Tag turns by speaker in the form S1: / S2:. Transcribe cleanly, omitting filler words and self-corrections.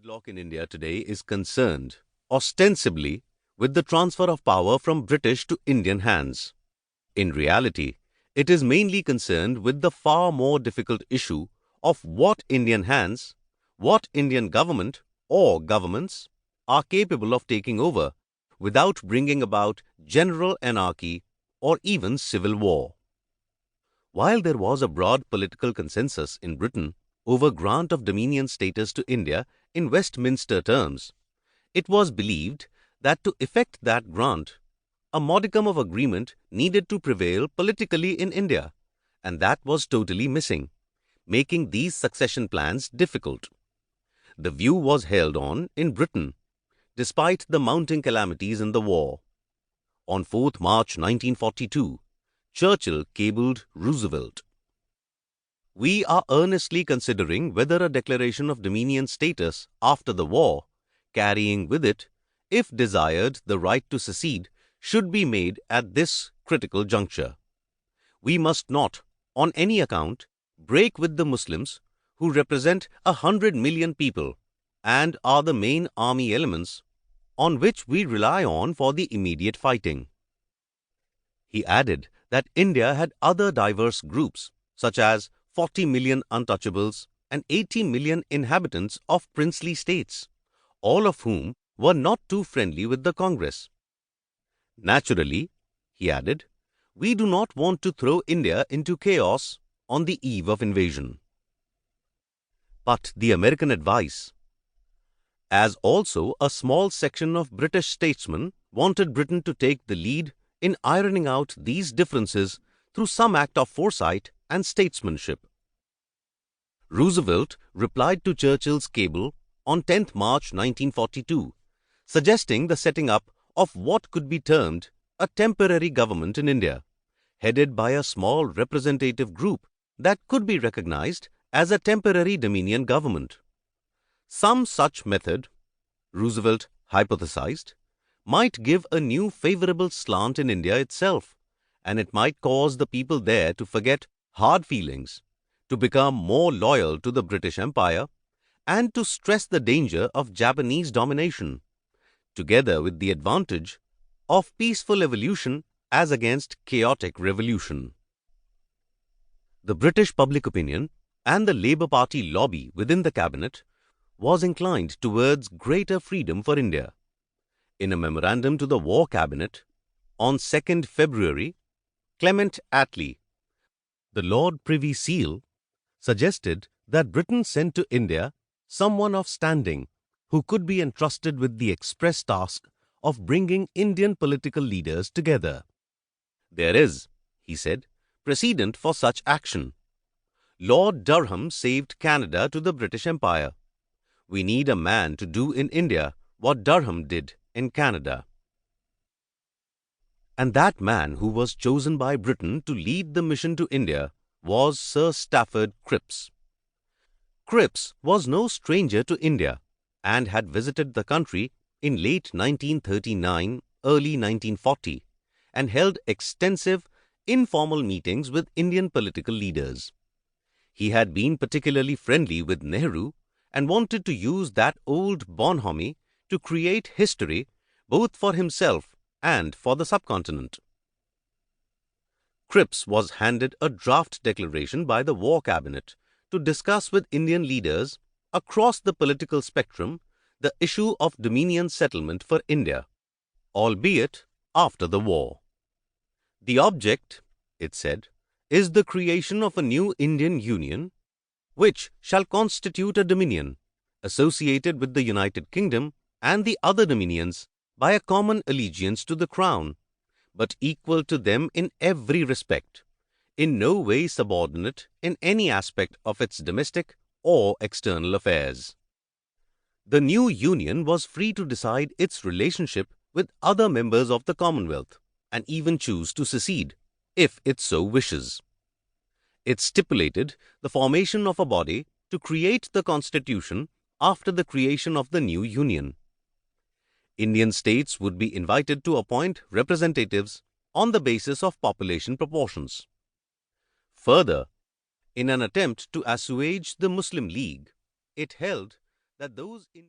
S1: Deadlock in India today is concerned, ostensibly, with the transfer of power from British to Indian hands. In reality, it is mainly concerned with the far more difficult issue of what Indian hands, what Indian government or governments are capable of taking over without bringing about general anarchy or even civil war. While there was a broad political consensus in Britain over grant of dominion status to India in Westminster terms, it was believed that to effect that grant, a modicum of agreement needed to prevail politically in India, and that was totally missing, making these succession plans difficult. The view was held on in Britain, despite the mounting calamities in the war. On 4th March 1942, Churchill cabled Roosevelt, "We are earnestly considering whether a declaration of dominion status after the war, carrying with it, if desired, the right to secede, should be made at this critical juncture. We must not, on any account, break with the Muslims, who represent 100 million people and are the main army elements on which we rely on for the immediate fighting." He added that India had other diverse groups, such as 40 million untouchables and 80 million inhabitants of princely states, all of whom were not too friendly with the Congress. "Naturally," he added, "we do not want to throw India into chaos on the eve of invasion." But the American advice, as also a small section of British statesmen wanted Britain to take the lead in ironing out these differences through some act of foresight and statesmanship. Roosevelt replied to Churchill's cable on 10th March 1942, suggesting the setting up of what could be termed a temporary government in India, headed by a small representative group that could be recognized as a temporary dominion government. Some such method, Roosevelt hypothesized, might give a new favorable slant in India itself, and it might cause the people there to forget hard feelings, to become more loyal to the British Empire, and to stress the danger of Japanese domination, together with the advantage of peaceful evolution as against chaotic revolution. The British public opinion and the Labour Party lobby within the cabinet was inclined towards greater freedom for India. In a memorandum to the War Cabinet on 2nd February, Clement Attlee, the Lord Privy Seal, suggested that Britain send to India someone of standing who could be entrusted with the express task of bringing Indian political leaders together. "There is," he said, "precedent for such action. Lord Durham saved Canada to the British Empire. We need a man to do in India what Durham did in Canada." And that man who was chosen by Britain to lead the mission to India was Sir Stafford Cripps. Cripps was no stranger to India and had visited the country in late 1939, early 1940, and held extensive informal meetings with Indian political leaders. He had been particularly friendly with Nehru and wanted to use that old bonhomie to create history both for himself and for the subcontinent. Cripps was handed a draft declaration by the War Cabinet to discuss with Indian leaders across the political spectrum the issue of dominion settlement for India, albeit after the war. "The object," it said, "is the creation of a new Indian Union, which shall constitute a dominion associated with the United Kingdom and the other dominions by a common allegiance to the Crown, but equal to them in every respect, in no way subordinate in any aspect of its domestic or external affairs." The new union was free to decide its relationship with other members of the Commonwealth and even choose to secede, if it so wishes. It stipulated the formation of a body to create the constitution after the creation of the new union. Indian states would be invited to appoint representatives on the basis of population proportions. Further, in an attempt to assuage the Muslim League, it held that those in